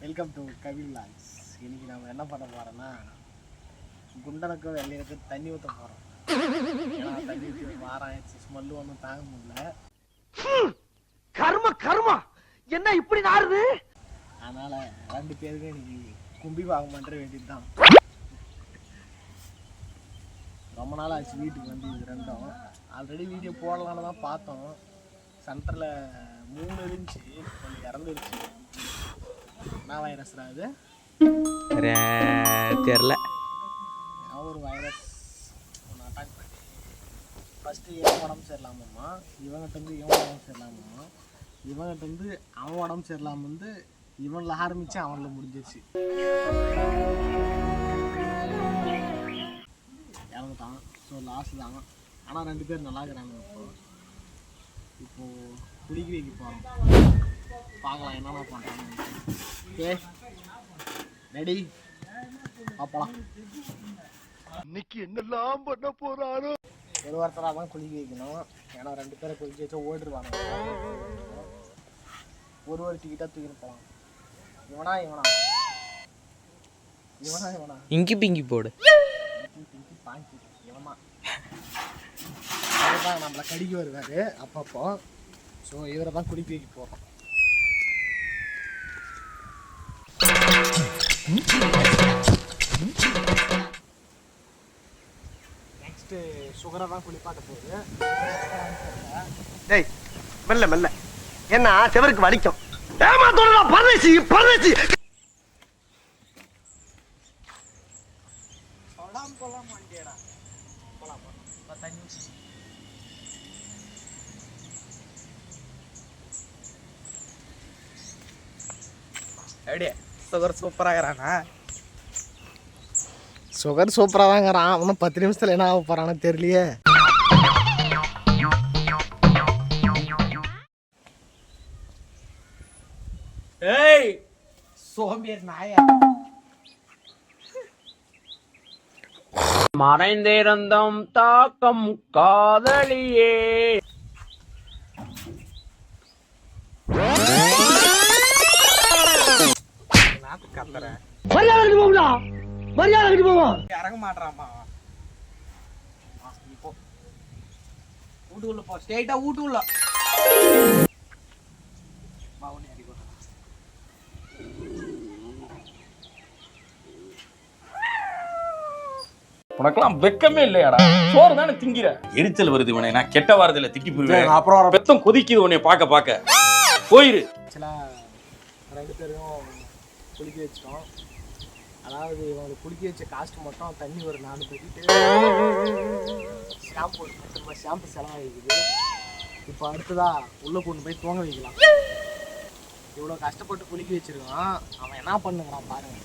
Welcome to கவி லாக்ஸ். இன்னைக்கு நம்ம என்ன பண்ண போறோம்னா குண்டனுக்கும் வெள்ளையனுக்கும் தண்ணி ஊற்ற போறோம். ஏன்னா தண்ணி ஊற்றி வாரம் ஆயிடுச்சு, ஸ்மெல்லு ஒன்றும் தாங்க முடியல. கர்ம கர்மா என்ன இப்படி நாருது? அதனால 2 பேருக்கு இன்னைக்கு கும்பி வாங்க மாட்டே வேண்டியது தான். ரொம்ப நாள் ஆச்சு வீட்டுக்கு வந்து இது ரெண்டும். ஆல்ரெடி வீடியோ போடலான்னு தான் பார்த்தோம். சென்டரில் 3 இருந்துச்சு, கொஞ்சம் இறந்துருச்சு. என்ன வைரஸ்ரா அது தெரியல. ஒரு வைரஸ் ஒன்று அட்டாக் பண்ணி ஃபஸ்ட்டு இவன் உடம்பு சரியில்லாமம்மா, இவங்கிட்டேருந்து இவன் உடம்பு சரியில்லாமம்மா, இவங்கிட்டேருந்து அவன் உடம்பு சரியில்லாமல் வந்து இவனில் ஆரம்பித்து அவனில் முடிஞ்சிச்சு. இறந்துட்டான். ஸோ லாஸ் தான். ஆனால் 2 பேர் நல்லா இருக்கிறாங்க. இப்போது குடிக்க வைக்க போகிறோம். பார்க்கலாம் என்னென்ன பண்ணுறாங்க. ஓகே ரெடி, பார்ப்பலாம். இன்னைக்கு என்னெல்லாம் பண்ண போறாரோ. ஒருத்தராக தான் குளிக்க வைக்கணும். ஏன்னா 2 பேரை குளிக்க வச்சா ஓடிடுவாங்க. ஒரு டிக்கெட்டாக தூக்கிட்டு போகலாம். இவனா இவனா இவனா இவனா இங்கி பிங்கி போடு. பிங்கி பாங்கி இவனா அதுதான் நம்மளை கடிக்க வருவார் அப்பப்போ. ஸோ இவரை தான் குளிக்க வைக்க போகிறோம். நெக்ஸ்ட்டு சுகரை தான் குளிப்பாட்ட போகுது. டேய் மெல்ல மெல்ல, என்ன செவருக்கு வலிக்கும். ஏமாத்தோட பரதேசி பரதேசி. போலாம் மாட்டேடா. போலாம் தண்ணி அப்படியே சுகர் சூப்பராகிறானா? சுகர் சூப்பராக தாங்கிறான். இன்னும் 10 நிமிஷத்தில் என்ன ஆக போகிறான்னு தெரியலையே. ஏய் சோம்பேறி நாயா. மறைந்திருந்தோம் தாக்கம் காதலியே. இறங்க மாட்டாமா. வீட்டுக்குள்ள போ, ஸ்ட்ரெயிட்டா வீட்டுக்குள்ள. உனக்கெல்லாம் வெக்கமே இல்லையாடா? சோறு தானே திங்கிற. எரிச்சல் வருது உனே. நான் கெட்ட வாரத்துல திட்டி போயிருவேன். அப்புறம் பெத்தம் கொதிக்குது உன்னை பார்க்க போயிரு. ஆக்சுவலாக 2 பேரையும் குளிக்க வச்சிட்டோம். அதாவது இவங்களுக்கு குளிக்க வச்ச காஸ்ட் மட்டும் தண்ணி ஒரு 4 பேக்கிட்டு ஷாம்பு ஒரு 10 ரூபாய் ஷாம்பு செலவாகிக்குது. இப்போ அடுத்ததாக உள்ளே கொண்டு போய் தூங்க வைக்கலாம். இவ்வளோ கஷ்டப்பட்டு குளிக்க வச்சிருக்கான். அவன் என்ன பண்ணுங்கிறான் பாருங்க.